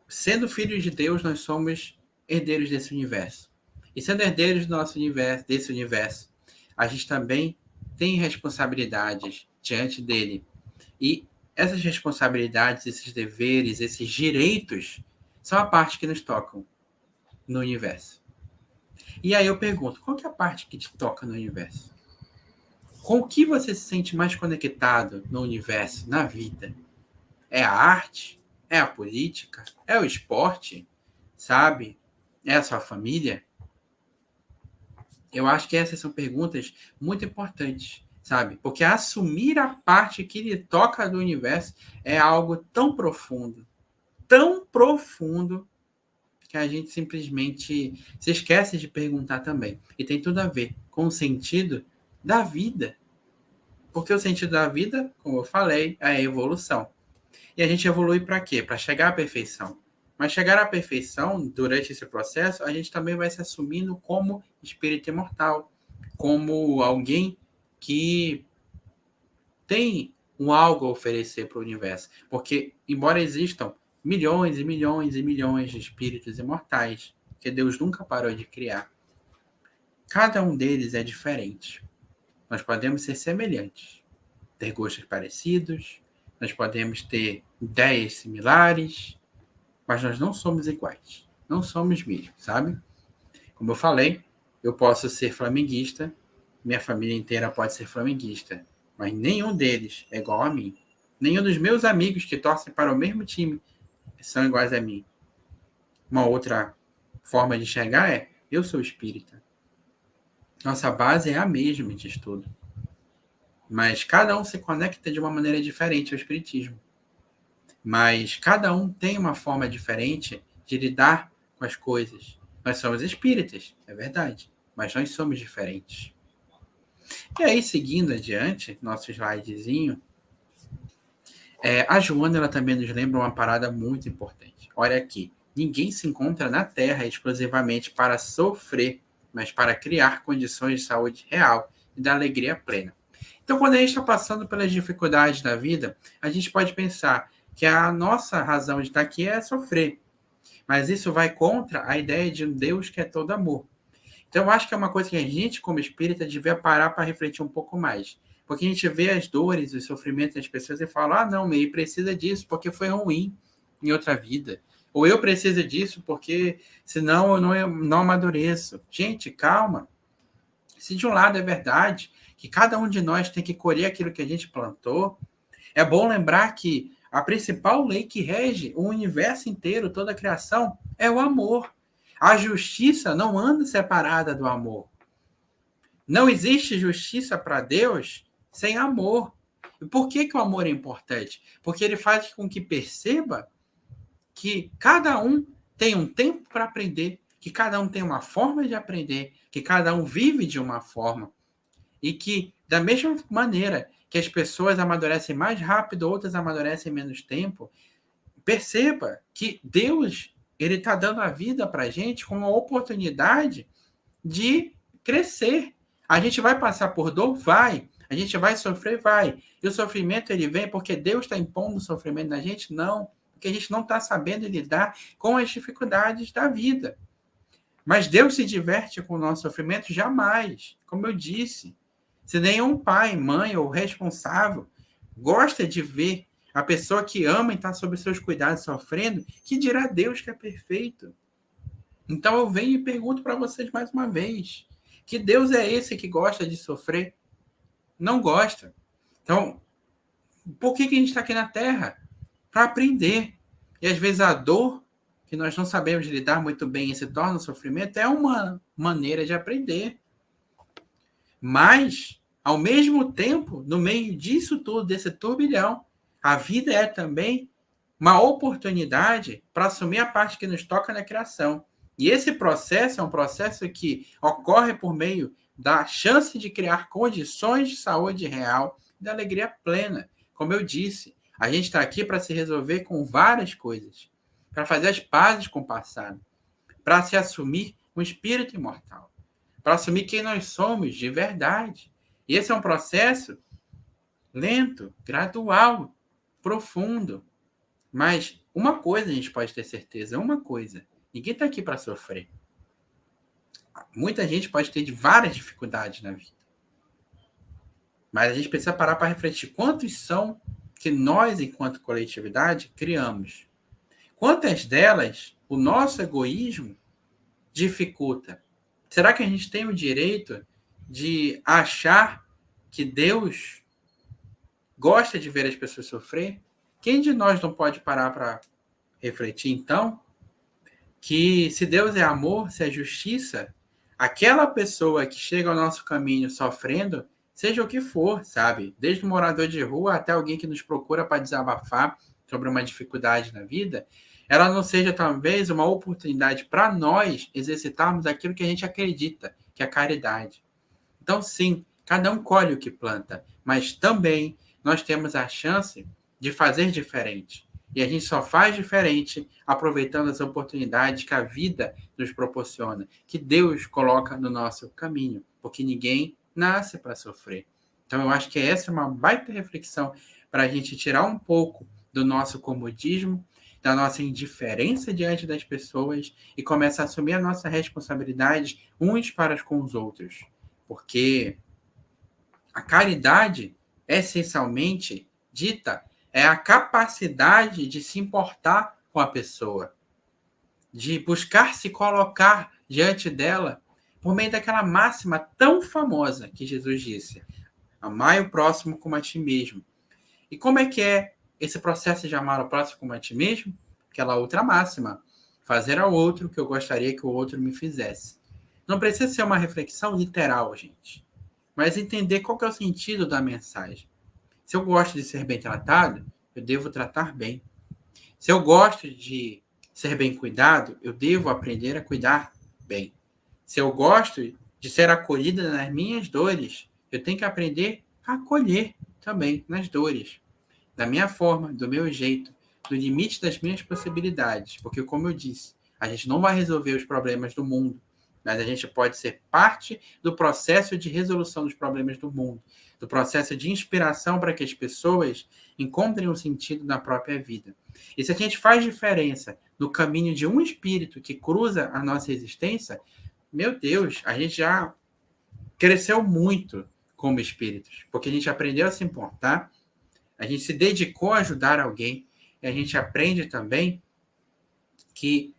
S1: sendo filhos de Deus, nós somos herdeiros desse universo. E sendo herdeiros do nosso universo, desse universo, a gente também tem responsabilidades diante dele. E essas responsabilidades, esses deveres, esses direitos, são a parte que nos tocam no universo. E aí eu pergunto, qual que é a parte que te toca no universo? Com o que você se sente mais conectado no universo, na vida? É a arte? É a política? É o esporte? Sabe? É a sua família? Eu acho que essas são perguntas muito importantes, sabe? Porque assumir a parte que lhe toca do universo é algo tão profundo, que a gente simplesmente se esquece de perguntar também. E tem tudo a ver com o sentido da vida. Porque o sentido da vida, como eu falei, é a evolução. E a gente evolui para quê? Para chegar à perfeição. Mas chegar à perfeição, durante esse processo, a gente também vai se assumindo como espírito imortal, como alguém que tem algo a oferecer para o universo. Porque, embora existam milhões e milhões e milhões de espíritos imortais, que Deus nunca parou de criar, cada um deles é diferente. Nós podemos ser semelhantes, ter gostos parecidos, nós podemos ter ideias similares, mas nós não somos iguais. Não somos mesmo, sabe? Como eu falei, eu posso ser flamenguista, minha família inteira pode ser flamenguista, mas nenhum deles é igual a mim. Nenhum dos meus amigos que torcem para o mesmo time são iguais a mim. Uma outra forma de enxergar é, eu sou espírita. Nossa base é a mesma de estudo. Mas cada um se conecta de uma maneira diferente ao espiritismo. Mas cada um tem uma forma diferente de lidar com as coisas. Nós somos espíritas, é verdade, mas nós somos diferentes. E aí, seguindo adiante, nosso slidezinho, a Joana ela também nos lembra uma parada muito importante. Olha aqui, ninguém se encontra na Terra exclusivamente para sofrer, mas para criar condições de saúde real e da alegria plena. Então, quando a gente está passando pelas dificuldades da vida, a gente pode pensar que a nossa razão de estar aqui é sofrer. Mas isso vai contra a ideia de um Deus que é todo amor. Então, eu acho que é uma coisa que a gente, como espírita, devia parar para refletir um pouco mais. Porque a gente vê as dores, os sofrimentos das pessoas e fala, não, ele precisa disso porque foi ruim em outra vida. Ou eu preciso disso porque senão eu não amadureço. Gente, calma. Se de um lado é verdade que cada um de nós tem que colher aquilo que a gente plantou, é bom lembrar que a principal lei que rege o universo inteiro, toda a criação, é o amor. A justiça não anda separada do amor. Não existe justiça para Deus sem amor. E por que o amor é importante? Porque ele faz com que perceba que cada um tem um tempo para aprender, que cada um tem uma forma de aprender, que cada um vive de uma forma. E que, da mesma maneira que as pessoas amadurecem mais rápido, outras amadurecem menos tempo, perceba que Deus ele está dando a vida para a gente com uma oportunidade de crescer. A gente vai passar por dor? Vai. A gente vai sofrer? Vai. E o sofrimento ele vem porque Deus está impondo o sofrimento na gente? Não. Porque a gente não está sabendo lidar com as dificuldades da vida. Mas Deus se diverte com o nosso sofrimento? Jamais. Como eu disse, se nenhum pai, mãe ou responsável gosta de ver a pessoa que ama e está sob seus cuidados sofrendo, que dirá Deus que é perfeito? Então eu venho e pergunto para vocês mais uma vez, que Deus é esse que gosta de sofrer? Não gosta. Então, por que a gente está aqui na Terra? Para aprender. E às vezes a dor, que nós não sabemos lidar muito bem e se torna um sofrimento, é uma maneira de aprender. Mas, ao mesmo tempo, no meio disso tudo, desse turbilhão, a vida é também uma oportunidade para assumir a parte que nos toca na criação. E esse processo é um processo que ocorre por meio da chance de criar condições de saúde real e da alegria plena. Como eu disse, a gente está aqui para se resolver com várias coisas, para fazer as pazes com o passado, para se assumir um espírito imortal, para assumir quem nós somos de verdade. E esse é um processo lento, gradual, profundo. Mas uma coisa a gente pode ter certeza, uma coisa, ninguém está aqui para sofrer. Muita gente pode ter várias dificuldades na vida. Mas a gente precisa parar para refletir quantos são que nós, enquanto coletividade, criamos. Quantas delas o nosso egoísmo dificulta? Será que a gente tem o direito de achar que Deus gosta de ver as pessoas sofrer? Quem de nós não pode parar para refletir, então, que se Deus é amor, se é justiça, aquela pessoa que chega ao nosso caminho sofrendo, seja o que for, sabe? Desde um morador de rua até alguém que nos procura para desabafar sobre uma dificuldade na vida, ela não seja talvez uma oportunidade para nós exercitarmos aquilo que a gente acredita, que é a caridade. Então, sim, cada um colhe o que planta, mas também nós temos a chance de fazer diferente. E a gente só faz diferente aproveitando as oportunidades que a vida nos proporciona, que Deus coloca no nosso caminho, porque ninguém nasce para sofrer. Então, eu acho que essa é uma baita reflexão para a gente tirar um pouco do nosso comodismo, da nossa indiferença diante das pessoas e começar a assumir a nossa responsabilidade uns para com os outros. Porque a caridade, essencialmente dita, é a capacidade de se importar com a pessoa, de buscar se colocar diante dela por meio daquela máxima tão famosa que Jesus disse: amai o próximo como a ti mesmo. E como é que é esse processo de amar o próximo como a ti mesmo? Aquela outra máxima: fazer ao outro o que eu gostaria que o outro me fizesse. Não precisa ser uma reflexão literal, gente, mas entender qual que é o sentido da mensagem. Se eu gosto de ser bem tratado, eu devo tratar bem. Se eu gosto de ser bem cuidado, eu devo aprender a cuidar bem. Se eu gosto de ser acolhida nas minhas dores, eu tenho que aprender a acolher também nas dores. Da minha forma, do meu jeito, do limite das minhas possibilidades. Porque, como eu disse, a gente não vai resolver os problemas do mundo, mas a gente pode ser parte do processo de resolução dos problemas do mundo, do processo de inspiração para que as pessoas encontrem um sentido na própria vida. E se a gente faz diferença no caminho de um espírito que cruza a nossa existência, meu Deus, a gente já cresceu muito como espíritos, porque a gente aprendeu a se importar, a gente se dedicou a ajudar alguém, e a gente aprende também que,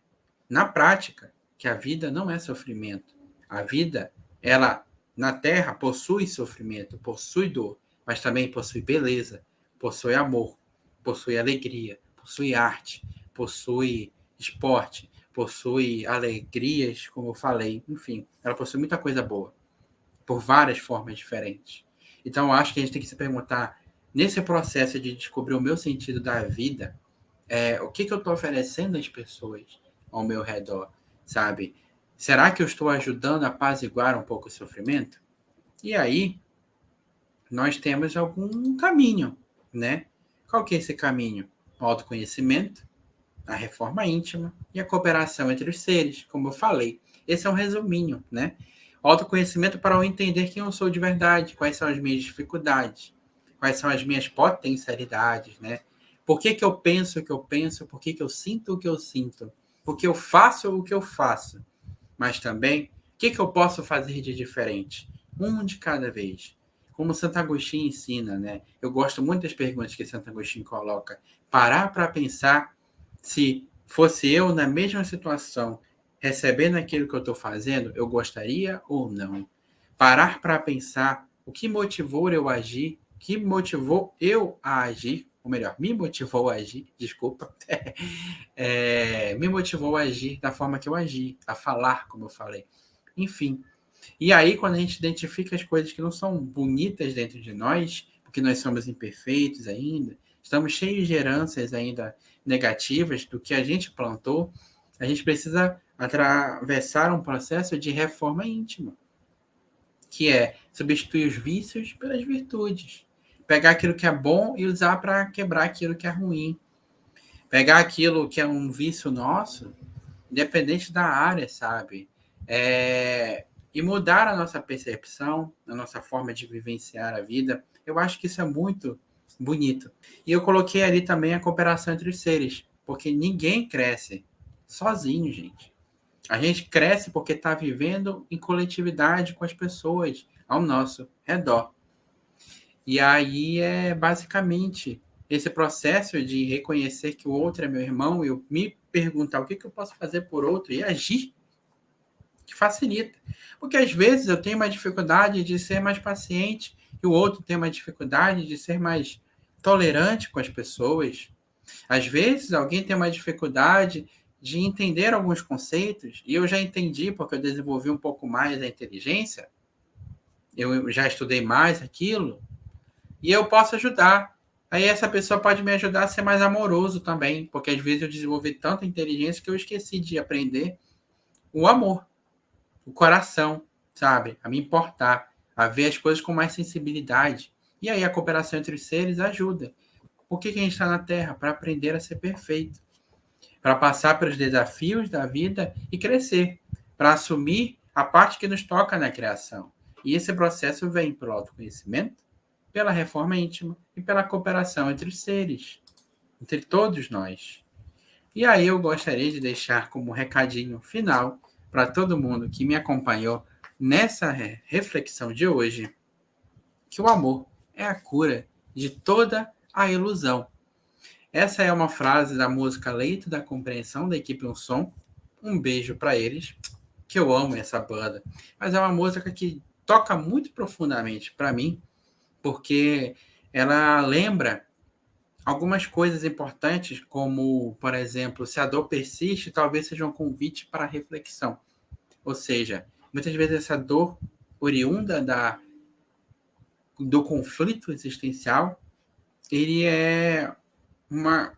S1: na prática, que a vida não é sofrimento. A vida, ela na Terra possui sofrimento, possui dor, mas também possui beleza, possui amor, possui alegria, possui arte, possui esporte, possui alegrias, como eu falei, enfim, ela possui muita coisa boa, por várias formas diferentes. Então, eu acho que a gente tem que se perguntar, nesse processo de descobrir o meu sentido da vida, o que eu estou oferecendo às pessoas ao meu redor, sabe? Será que eu estou ajudando a apaziguar um pouco o sofrimento? E aí, nós temos algum caminho, né? Qual que é esse caminho? O autoconhecimento, a reforma íntima e a cooperação entre os seres, como eu falei. Esse é um resuminho, né? Autoconhecimento para eu entender quem eu sou de verdade, quais são as minhas dificuldades, quais são as minhas potencialidades, né? Por que eu penso o que eu penso, por que eu sinto o que eu sinto, por que eu faço o que eu faço, mas também o que eu posso fazer de diferente, um de cada vez. Como Santo Agostinho ensina, né? Eu gosto muito das perguntas que Santo Agostinho coloca. Parar para pensar se fosse eu na mesma situação, recebendo aquilo que eu estou fazendo, eu gostaria ou não? Parar para pensar o que motivou eu a agir, o que motivou eu a agir, ou melhor, me motivou a agir, desculpa, me motivou a agir da forma que eu agi, a falar como eu falei. Enfim. E aí, quando a gente identifica as coisas que não são bonitas dentro de nós, porque nós somos imperfeitos ainda, estamos cheios de heranças ainda negativas do que a gente plantou, a gente precisa atravessar um processo de reforma íntima, que é substituir os vícios pelas virtudes. Pegar aquilo que é bom e usar para quebrar aquilo que é ruim. Pegar aquilo que é um vício nosso, independente da área, sabe? E mudar a nossa percepção, a nossa forma de vivenciar a vida. Eu acho que isso é muito bonito. E eu coloquei ali também a cooperação entre os seres, porque ninguém cresce sozinho, gente. A gente cresce porque está vivendo em coletividade com as pessoas ao nosso redor. E aí é basicamente esse processo de reconhecer que o outro é meu irmão, eu me perguntar o que eu posso fazer por outro e agir, que facilita. Porque às vezes eu tenho uma dificuldade de ser mais paciente e o outro tem uma dificuldade de ser mais tolerante com as pessoas. Às vezes alguém tem uma dificuldade de entender alguns conceitos e eu já entendi porque eu desenvolvi um pouco mais a inteligência, eu já estudei mais aquilo e eu posso ajudar. Aí essa pessoa pode me ajudar a ser mais amoroso também, porque às vezes eu desenvolvi tanta inteligência que eu esqueci de aprender o amor, o coração, sabe? A me importar, a ver as coisas com mais sensibilidade. E aí a cooperação entre os seres ajuda. Por que a gente está na Terra? Para aprender a ser perfeito. Para passar pelos desafios da vida e crescer. Para assumir a parte que nos toca na criação. E esse processo vem pelo autoconhecimento, pela reforma íntima e pela cooperação entre os seres, entre todos nós. E aí eu gostaria de deixar como recadinho final para todo mundo que me acompanhou nessa reflexão de hoje, que o amor é a cura de toda a ilusão. Essa é uma frase da música Leito da Compreensão, da equipe Um Som. Um beijo para eles, que eu amo essa banda. Mas é uma música que toca muito profundamente para mim, porque ela lembra algumas coisas importantes, como, por exemplo, se a dor persiste, talvez seja um convite para a reflexão. Ou seja, muitas vezes essa dor oriunda do conflito existencial, ele é uma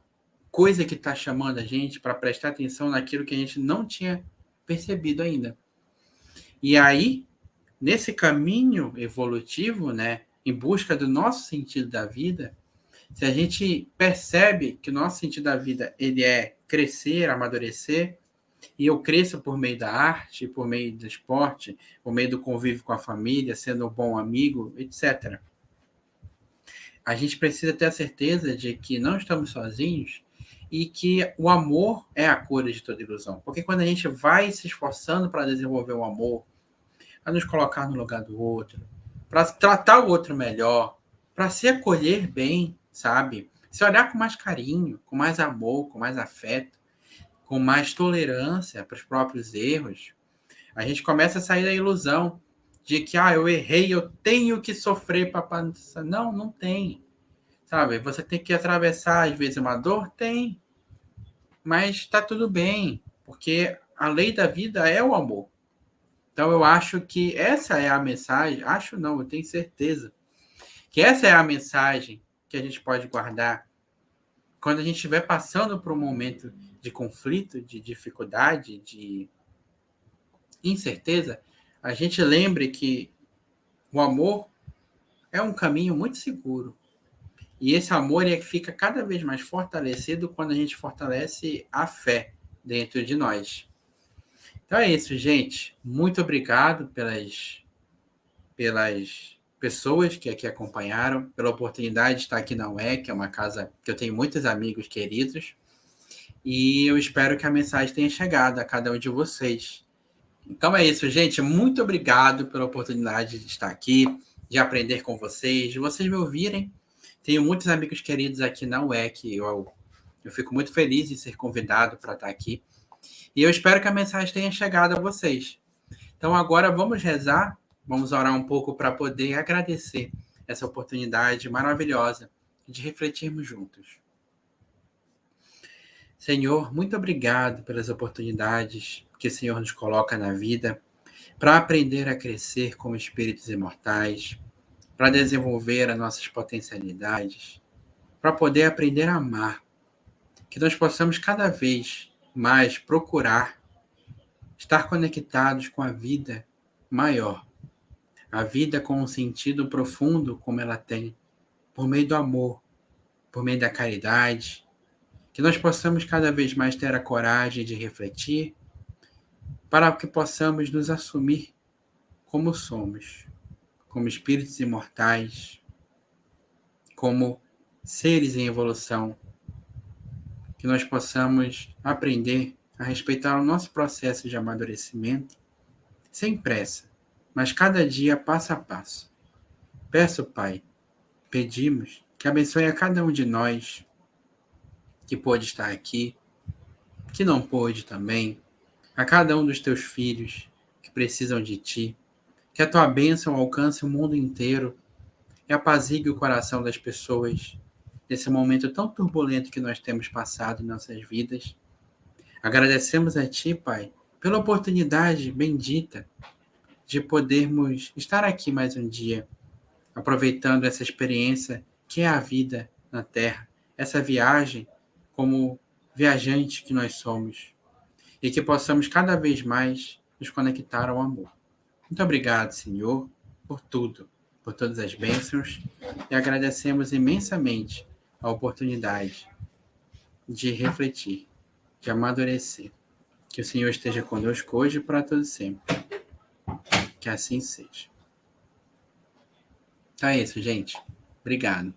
S1: coisa que está chamando a gente para prestar atenção naquilo que a gente não tinha percebido ainda. E aí, nesse caminho evolutivo, né, em busca do nosso sentido da vida, se a gente percebe que o nosso sentido da vida ele é crescer, amadurecer, e eu cresço por meio da arte, por meio do esporte, por meio do convívio com a família, sendo um bom amigo, etc. A gente precisa ter a certeza de que não estamos sozinhos e que o amor é a cura de toda ilusão. Porque quando a gente vai se esforçando para desenvolver o amor, para nos colocar no lugar do outro, para tratar o outro melhor, para se acolher bem, sabe? Se olhar com mais carinho, com mais amor, com mais afeto, com mais tolerância para os próprios erros, a gente começa a sair da ilusão de que, eu errei, eu tenho que sofrer para passar. Não, não tem. Sabe? Você tem que atravessar, às vezes, uma dor? Tem. Mas está tudo bem, porque a lei da vida é o amor. Então, eu acho que essa é a mensagem. Acho não, eu tenho certeza. Que essa é a mensagem que a gente pode guardar quando a gente estiver passando por um momento de conflito, de dificuldade, de incerteza. A gente lembre que o amor é um caminho muito seguro. E esse amor fica cada vez mais fortalecido quando a gente fortalece a fé dentro de nós. Então é isso, gente. Muito obrigado pelas pessoas que aqui acompanharam, pela oportunidade de estar aqui na UEC, que é uma casa que eu tenho muitos amigos queridos. E eu espero que a mensagem tenha chegado a cada um de vocês. Então é isso, gente. Muito obrigado pela oportunidade de estar aqui, de aprender com vocês, de vocês me ouvirem. Tenho muitos amigos queridos aqui na UEC. Eu fico muito feliz de ser convidado para estar aqui. E eu espero que a mensagem tenha chegado a vocês. Então agora vamos rezar, vamos orar um pouco para poder agradecer essa oportunidade maravilhosa de refletirmos juntos. Senhor, muito obrigado pelas oportunidades que o Senhor nos coloca na vida para aprender a crescer como espíritos imortais, para desenvolver as nossas potencialidades, para poder aprender a amar, que nós possamos cada vez mais procurar estar conectados com a vida maior, a vida com um sentido profundo como ela tem, por meio do amor, por meio da caridade, que nós possamos cada vez mais ter a coragem de refletir, para que possamos nos assumir como somos, como espíritos imortais, como seres em evolução, que nós possamos aprender a respeitar o nosso processo de amadurecimento, sem pressa, mas cada dia passo a passo. Peço, Pai, pedimos que abençoe a cada um de nós que pôde estar aqui, que não pôde também, a cada um dos teus filhos que precisam de ti, que a tua bênção alcance o mundo inteiro e apazigue o coração das pessoas nesse momento tão turbulento que nós temos passado em nossas vidas. Agradecemos a ti, Pai, pela oportunidade bendita de podermos estar aqui mais um dia, aproveitando essa experiência que é a vida na Terra, essa viagem como viajante que nós somos, e que possamos cada vez mais nos conectar ao amor. Muito obrigado, Senhor, por tudo, por todas as bênçãos, e agradecemos imensamente a oportunidade de refletir, de amadurecer. Que o Senhor esteja conosco hoje e para todo sempre. Que assim seja. Então é isso, gente. Obrigado.